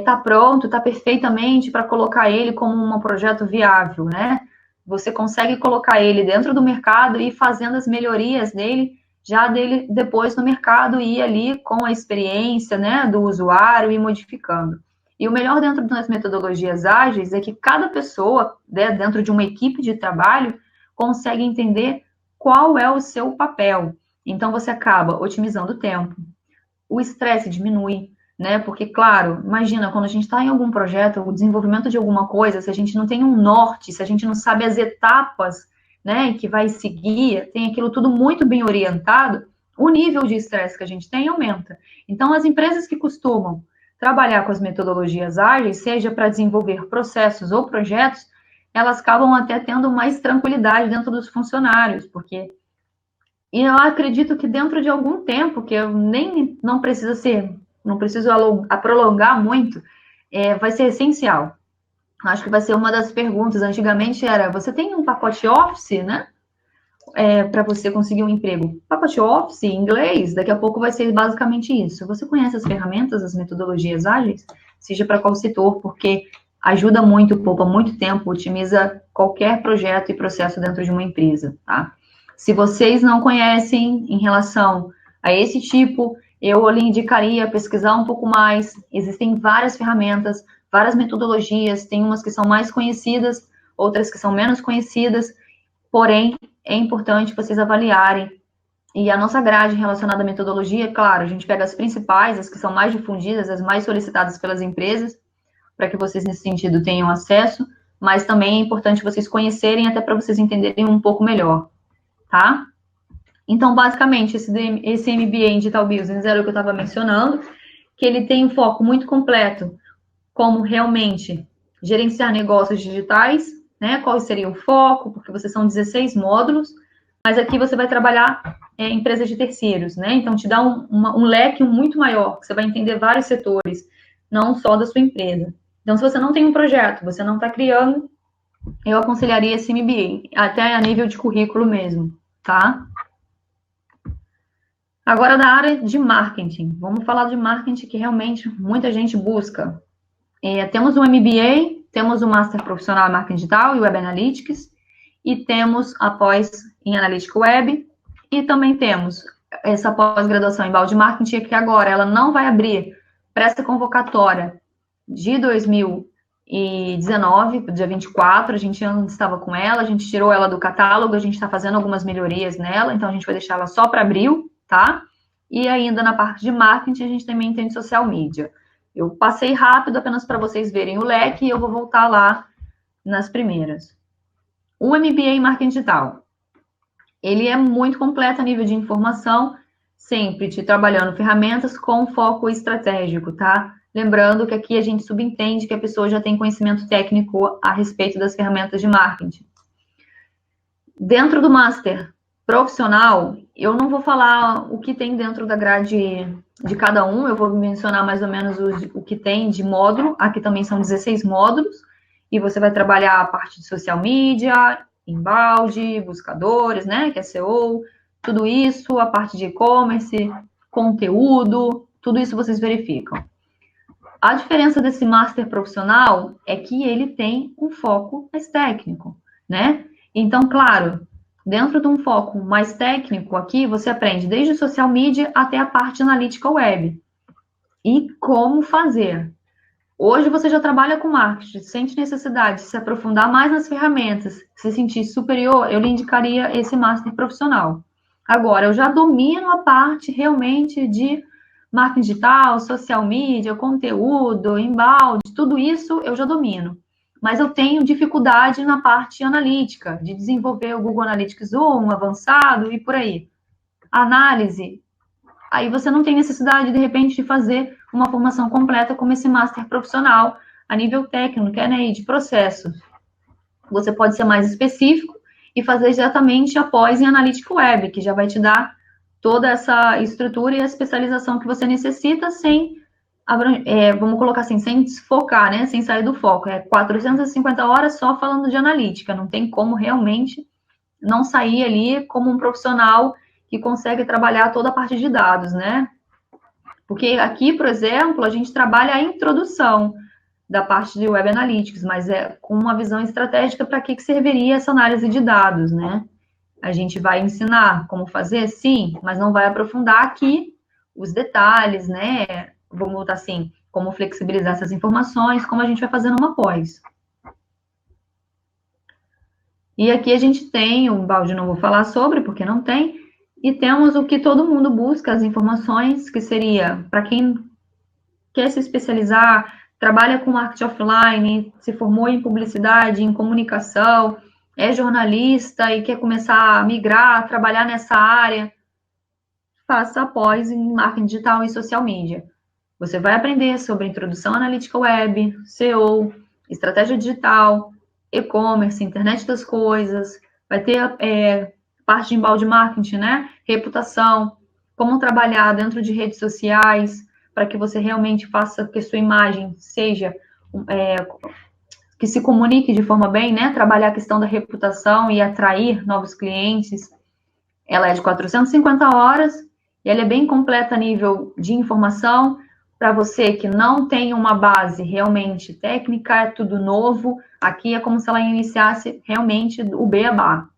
tá pronto, tá perfeitamente para colocar ele como um projeto viável, né? Você consegue colocar ele dentro do mercado e ir fazendo as melhorias dele já dele depois no mercado e ir ali com a experiência, né, do usuário e modificando. E o melhor dentro das metodologias ágeis é que cada pessoa, né, dentro de uma equipe de trabalho, consegue entender qual é o seu papel. Então, você acaba otimizando o tempo, o estresse diminui, né? Porque, claro, imagina, quando a gente está em algum projeto, o desenvolvimento de alguma coisa, se a gente não tem um norte, se a gente não sabe as etapas, né, que vai seguir, tem aquilo tudo muito bem orientado, o nível de estresse que a gente tem aumenta. Então, as empresas que costumam trabalhar com as metodologias ágeis, seja para desenvolver processos ou projetos, elas acabam até tendo mais tranquilidade dentro dos funcionários, porque e eu acredito que dentro de algum tempo, que eu nem não precisa ser, não preciso prolongar muito, vai ser essencial. Acho que vai ser uma das perguntas. Antigamente era, você tem um pacote Office, né? Para você conseguir um emprego. Pacote Office em inglês, daqui a pouco vai ser basicamente isso. Você conhece as ferramentas, as metodologias ágeis? Seja para qual setor, porque ajuda muito, poupa muito tempo, otimiza qualquer projeto e processo dentro de uma empresa, tá? Se vocês não conhecem em relação a esse tipo eu lhe indicaria pesquisar um pouco mais. Existem várias ferramentas, várias metodologias, tem umas que são mais conhecidas, outras que são menos conhecidas, porém, é importante vocês avaliarem. E a nossa grade relacionada à metodologia, claro, a gente pega as principais, as que são mais difundidas, as mais solicitadas pelas empresas, para que vocês, nesse sentido, tenham acesso, mas também é importante vocês conhecerem, até para vocês entenderem um pouco melhor, tá? Então, basicamente, esse MBA em Digital Business era o que eu estava mencionando, que ele tem um foco muito completo, como realmente gerenciar negócios digitais, né? Qual seria o foco, porque vocês são 16 módulos, mas aqui você vai trabalhar empresas de terceiros, né? Então, te dá um leque muito maior, que você vai entender vários setores, não só da sua empresa. Então, se você não tem um projeto, você não está criando, eu aconselharia esse MBA, até a nível de currículo mesmo, tá? Agora, da área de marketing. Vamos falar de marketing que realmente muita gente busca. Temos um MBA, temos o Master Profissional em Marketing Digital e Web Analytics, e temos a pós em Analytics Web, e também temos essa pós-graduação em Balde Marketing, que agora ela não vai abrir para essa convocatória de 2019, dia 24, a gente antes estava com ela, a gente tirou ela do catálogo, a gente está fazendo algumas melhorias nela, então a gente vai deixar ela só para abril, tá? E ainda na parte de marketing, a gente também tem social media. Eu passei rápido apenas para vocês verem o leque e eu vou voltar lá nas primeiras. O MBA em Marketing Digital, ele é muito completo a nível de informação, sempre te trabalhando ferramentas com foco estratégico, tá? Lembrando que aqui a gente subentende que a pessoa já tem conhecimento técnico a respeito das ferramentas de marketing. Dentro do Master profissional, eu não vou falar o que tem dentro da grade de cada um, eu vou mencionar mais ou menos o que tem de módulo. Aqui também são 16 módulos, e você vai trabalhar a parte de social media, embalde, buscadores, né, que é SEO, tudo isso, a parte de e-commerce, conteúdo, tudo isso vocês verificam. A diferença desse master profissional é que ele tem um foco mais técnico, né? Então, claro, dentro de um foco mais técnico aqui, você aprende desde social media até a parte analítica web. E como fazer. Hoje você já trabalha com marketing, sente necessidade de se aprofundar mais nas ferramentas, se sentir superior, eu lhe indicaria esse master profissional. Agora, eu já domino a parte realmente de marketing digital, social media, conteúdo, embalde, tudo isso eu já domino. Mas eu tenho dificuldade na parte analítica, de desenvolver o Google Analytics 1, avançado e por aí. Análise, aí você não tem necessidade, de repente, de fazer uma formação completa como esse master profissional a nível técnico, né, de processo. Você pode ser mais específico e fazer exatamente após em Analytics Web, que já vai te dar toda essa estrutura e a especialização que você necessita sem, vamos colocar assim, sem desfocar, né, sem sair do foco. É 450 horas só falando de analítica, não tem como realmente não sair ali como um profissional que consegue trabalhar toda a parte de dados, né? Porque aqui, por exemplo, a gente trabalha a introdução da parte de Web Analytics, mas é com uma visão estratégica para que serviria essa análise de dados, né? A gente vai ensinar como fazer, sim, mas não vai aprofundar aqui os detalhes, né? Vamos botar assim, como flexibilizar essas informações, como a gente vai fazer numa pós. E aqui a gente tem, o balde não vou falar sobre, porque não tem, e temos o que todo mundo busca, as informações, que seria, para quem quer se especializar, trabalha com marketing offline, se formou em publicidade, em comunicação, é jornalista e quer começar a migrar, trabalhar nessa área, faça pós em marketing digital e social media. Você vai aprender sobre introdução analítica web, SEO, estratégia digital, e-commerce, internet das coisas, vai ter parte de embalde marketing, né? Reputação, como trabalhar dentro de redes sociais, para que você realmente faça que a sua imagem seja, que se comunique de forma bem, né? Trabalhar a questão da reputação e atrair novos clientes. Ela é de 450 horas e ela é bem completa a nível de informação. Para você que não tem uma base realmente técnica, é tudo novo. Aqui é como se ela iniciasse realmente o beabá,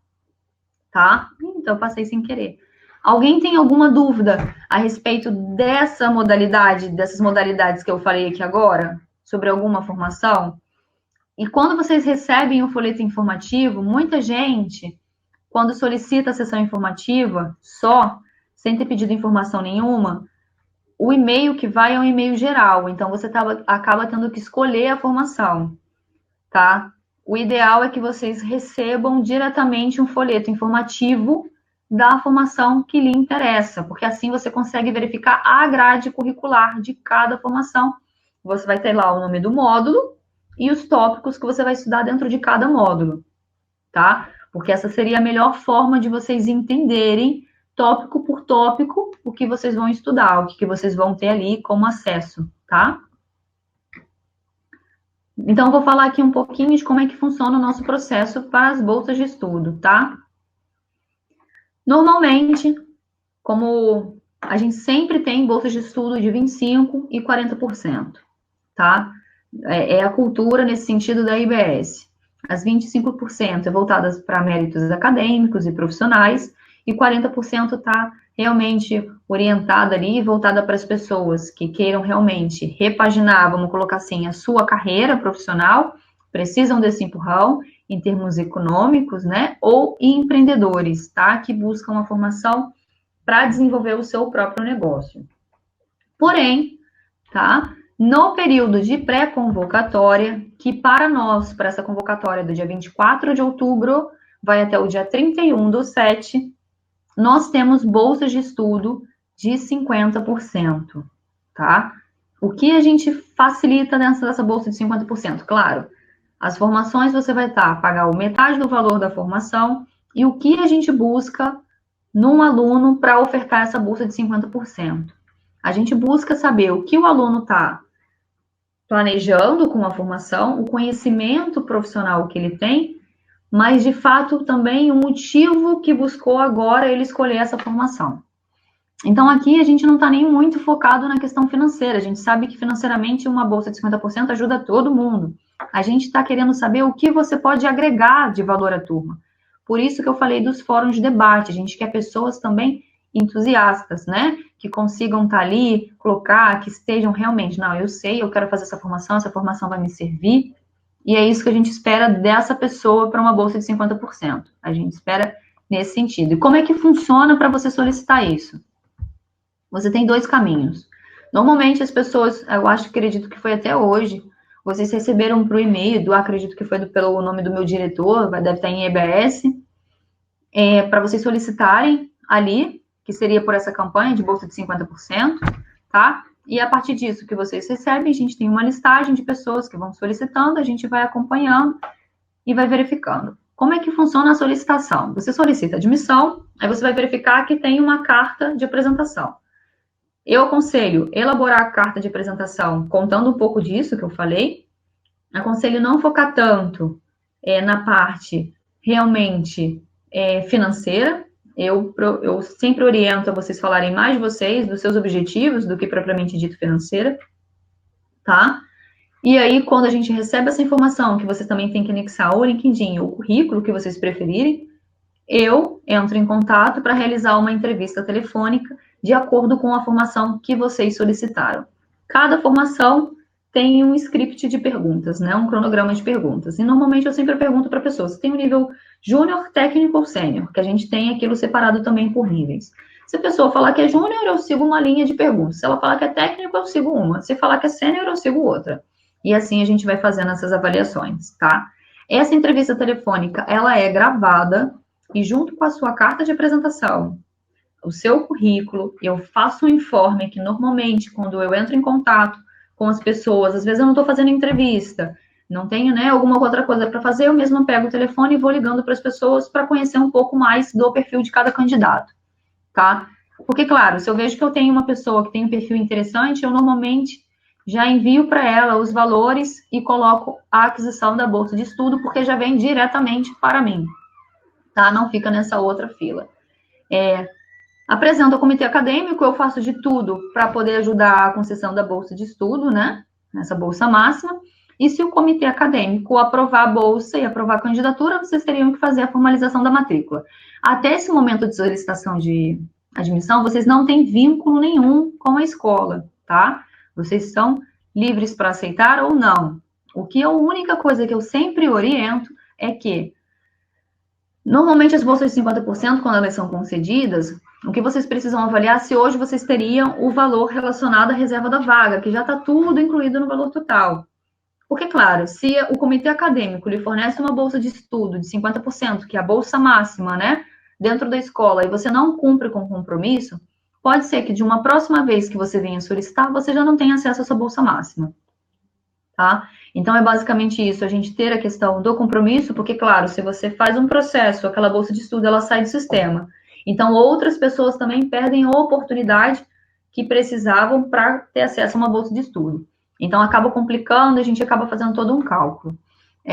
tá? Então, eu passei sem querer. Alguém tem alguma dúvida a respeito dessa modalidade, dessas modalidades que eu falei aqui agora? Sobre alguma formação? E quando vocês recebem o folheto informativo, muita gente, quando solicita a sessão informativa só, sem ter pedido informação nenhuma, o e-mail que vai é um e-mail geral, então você acaba tendo que escolher a formação, tá? O ideal é que vocês recebam diretamente um folheto informativo da formação que lhe interessa, porque assim você consegue verificar a grade curricular de cada formação. Você vai ter lá o nome do módulo e os tópicos que você vai estudar dentro de cada módulo, tá? Porque essa seria a melhor forma de vocês entenderem, tópico por tópico, o que vocês vão estudar, o que vocês vão ter ali como acesso, tá? Então, eu vou falar aqui um pouquinho de como é que funciona o nosso processo para as bolsas de estudo, tá? Normalmente, como a gente sempre tem bolsas de estudo de 25% e 40%, tá? É a cultura nesse sentido da IBS. As 25% é voltadas para méritos acadêmicos e profissionais, e 40% está realmente orientada ali, voltada para as pessoas que queiram realmente repaginar, vamos colocar assim, a sua carreira profissional, precisam desse empurrão em termos econômicos, né? Ou empreendedores, tá? Que buscam uma formação para desenvolver o seu próprio negócio. Porém, tá? No período de pré-convocatória, que para nós, para essa convocatória do dia 24 de outubro, vai até o dia 31/7, nós temos bolsas de estudo de 50%, tá? O que a gente facilita dessa bolsa de 50%? Claro, as formações você vai pagar metade do valor da formação, e o que a gente busca num aluno para ofertar essa bolsa de 50%? A gente busca saber o que o aluno está planejando com a formação, o conhecimento profissional que ele tem, mas de fato também o motivo que buscou agora ele escolher essa formação. Então aqui a gente não está nem muito focado na questão financeira, a gente sabe que financeiramente uma bolsa de 50% ajuda todo mundo. A gente está querendo saber o que você pode agregar de valor à turma. Por isso que eu falei dos fóruns de debate, a gente quer pessoas também entusiastas, né? Que consigam estar ali, colocar, que estejam realmente, não, eu sei, eu quero fazer essa formação vai me servir, e é isso que a gente espera dessa pessoa para uma bolsa de 50%. A gente espera nesse sentido. E como é que funciona para você solicitar isso? Você tem dois caminhos. Normalmente as pessoas, eu acredito que foi até hoje, vocês receberam para o e-mail, acredito que foi pelo nome do meu diretor, deve estar em EBS, para vocês solicitarem ali, que seria por essa campanha de bolsa de 50%, tá? E a partir disso que vocês recebem, a gente tem uma listagem de pessoas que vão solicitando, a gente vai acompanhando e vai verificando. Como é que funciona a solicitação? Você solicita admissão, aí você vai verificar que tem uma carta de apresentação. Eu aconselho elaborar a carta de apresentação contando um pouco disso que eu falei. Aconselho não focar tanto na parte realmente financeira. Eu sempre oriento a vocês falarem mais de vocês, dos seus objetivos, do que propriamente dito financeira, tá? E aí, quando a gente recebe essa informação, que vocês também têm que anexar o LinkedIn ou o currículo que vocês preferirem, eu entro em contato para realizar uma entrevista telefônica de acordo com a formação que vocês solicitaram. Cada formação tem um script de perguntas, né? Um cronograma de perguntas. E normalmente eu sempre pergunto para pessoas, tem um nível júnior, técnico ou sênior, que a gente tem aquilo separado também por níveis. Se a pessoa falar que é júnior, eu sigo uma linha de perguntas. Se ela falar que é técnico, eu sigo uma. Se falar que é sênior, eu sigo outra. E assim a gente vai fazendo essas avaliações, tá? Essa entrevista telefônica, ela é gravada e junto com a sua carta de apresentação, o seu currículo, eu faço um informe que normalmente, quando eu entro em contato com as pessoas, às vezes eu não estou fazendo entrevista, não tenho, né, alguma outra coisa para fazer, eu mesmo pego o telefone e vou ligando para as pessoas para conhecer um pouco mais do perfil de cada candidato, tá? Porque, claro, se eu vejo que eu tenho uma pessoa que tem um perfil interessante, eu normalmente já envio para ela os valores e coloco a aquisição da bolsa de estudo, porque já vem diretamente para mim, tá? Não fica nessa outra fila. Apresento ao comitê acadêmico, eu faço de tudo para poder ajudar a concessão da bolsa de estudo, né? Nessa bolsa máxima. E se o comitê acadêmico aprovar a bolsa e aprovar a candidatura, vocês teriam que fazer a formalização da matrícula. Até esse momento de solicitação de admissão, vocês não têm vínculo nenhum com a escola, tá? Vocês são livres para aceitar ou não. A única coisa que eu sempre oriento é que, normalmente, as bolsas de 50%, quando elas são concedidas, o que vocês precisam avaliar se hoje vocês teriam o valor relacionado à reserva da vaga, que já está tudo incluído no valor total. Porque, claro, se o comitê acadêmico lhe fornece uma bolsa de estudo de 50%, que é a bolsa máxima, né, dentro da escola, e você não cumpre com o compromisso, pode ser que de uma próxima vez que você venha solicitar, você já não tenha acesso a essa bolsa máxima, tá? Então, é basicamente isso, a gente ter a questão do compromisso, porque, claro, se você faz um processo, aquela bolsa de estudo, ela sai do sistema. Então, outras pessoas também perdem a oportunidade que precisavam para ter acesso a uma bolsa de estudo. Então, acaba complicando, a gente acaba fazendo todo um cálculo.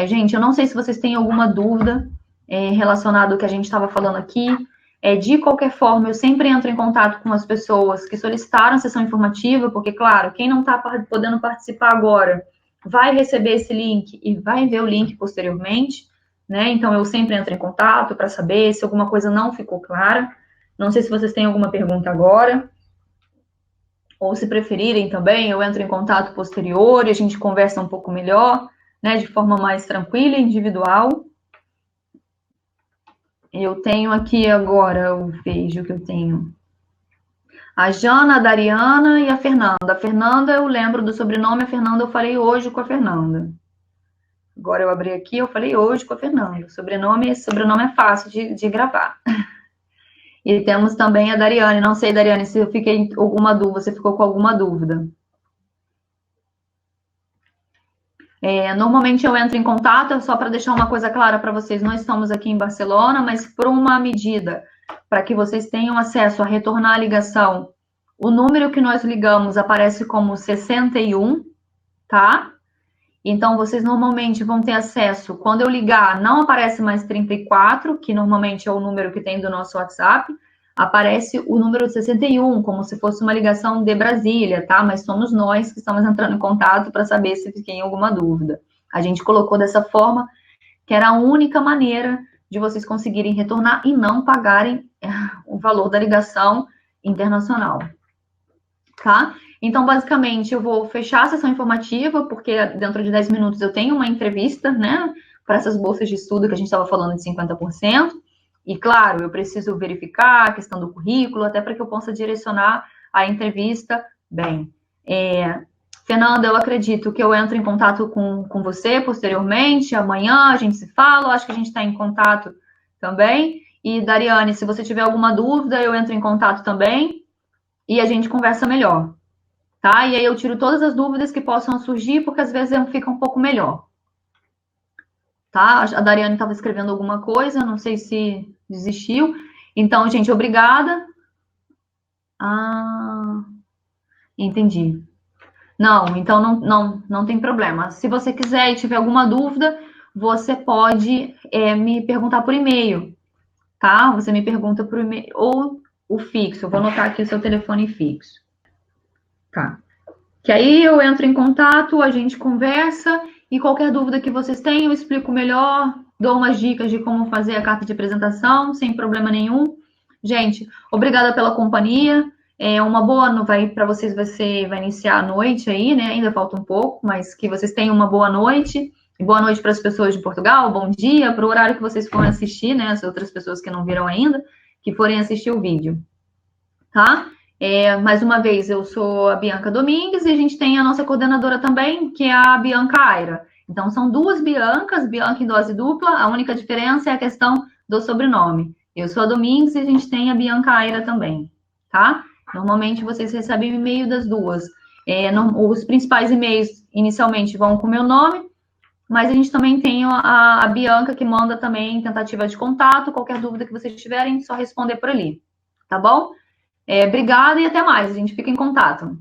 Gente, eu não sei se vocês têm alguma dúvida relacionada ao que a gente estava falando aqui. De qualquer forma, eu sempre entro em contato com as pessoas que solicitaram a sessão informativa, porque, claro, quem não está podendo participar agora vai receber esse link e vai ver o link posteriormente, né? Então, eu sempre entro em contato para saber se alguma coisa não ficou clara. Não sei se vocês têm alguma pergunta agora. Ou se preferirem também, eu entro em contato posterior e a gente conversa um pouco melhor, né, de forma mais tranquila e individual. Eu tenho aqui agora, eu vejo que eu tenho a Jana, a Dariana e a Fernanda. A Fernanda, eu lembro do sobrenome, a Fernanda eu falei hoje com a Fernanda. Agora eu abri aqui, eu falei hoje com a Fernanda. Sobrenome é fácil de gravar. E temos também a Dariane. Não sei, Dariane, se eu fiquei alguma dúvida, você ficou com alguma dúvida. Normalmente eu entro em contato, só para deixar uma coisa clara para vocês, nós estamos aqui em Barcelona, mas por uma medida para que vocês tenham acesso a retornar a ligação, o número que nós ligamos aparece como 61, tá? Então, vocês normalmente vão ter acesso, quando eu ligar, não aparece mais 34, que normalmente é o número que tem do nosso WhatsApp, aparece o número 61, como se fosse uma ligação de Brasília, tá? Mas somos nós que estamos entrando em contato para saber se fiquei em alguma dúvida. A gente colocou dessa forma, que era a única maneira de vocês conseguirem retornar e não pagarem o valor da ligação internacional, tá? Então, basicamente, eu vou fechar a sessão informativa, porque dentro de 10 minutos eu tenho uma entrevista, né, para essas bolsas de estudo que a gente estava falando de 50%. E, claro, eu preciso verificar a questão do currículo, até para que eu possa direcionar a entrevista bem. Fernanda, eu acredito que eu entro em contato com você posteriormente, amanhã a gente se fala, acho que a gente está em contato também. E, Dariane, se você tiver alguma dúvida, eu entro em contato também e a gente conversa melhor, tá? E aí eu tiro todas as dúvidas que possam surgir, porque às vezes fica um pouco melhor. Tá? A Dariane estava escrevendo alguma coisa, não sei se desistiu. Então, gente, obrigada. Ah, entendi. Não, então não tem problema. Se você quiser e tiver alguma dúvida, você pode me perguntar por e-mail, tá? Você me pergunta por e-mail ou o fixo. Eu vou anotar aqui o seu telefone fixo. Tá. Que aí eu entro em contato, a gente conversa e qualquer dúvida que vocês tenham, eu explico melhor, dou umas dicas de como fazer a carta de apresentação, sem problema nenhum. Gente, obrigada pela companhia. Uma boa vai para vocês vai iniciar a noite aí, né? Ainda falta um pouco, mas que vocês tenham uma boa noite. E boa noite para as pessoas de Portugal, bom dia, para o horário que vocês forem assistir, né? As outras pessoas que não viram ainda, que forem assistir o vídeo, tá? Mais uma vez, eu sou a Bianca Domingues e a gente tem a nossa coordenadora também, que é a Bianca Aira. Então, são duas Biancas, Bianca em dose dupla, a única diferença é a questão do sobrenome. Eu sou a Domingues e a gente tem a Bianca Aira também, tá? Normalmente, vocês recebem o e-mail das duas. Os principais e-mails, inicialmente, vão com o meu nome, mas a gente também tem a Bianca, que manda também tentativa de contato. Qualquer dúvida que vocês tiverem, só responder por ali, tá bom? Obrigada e até mais. A gente fica em contato.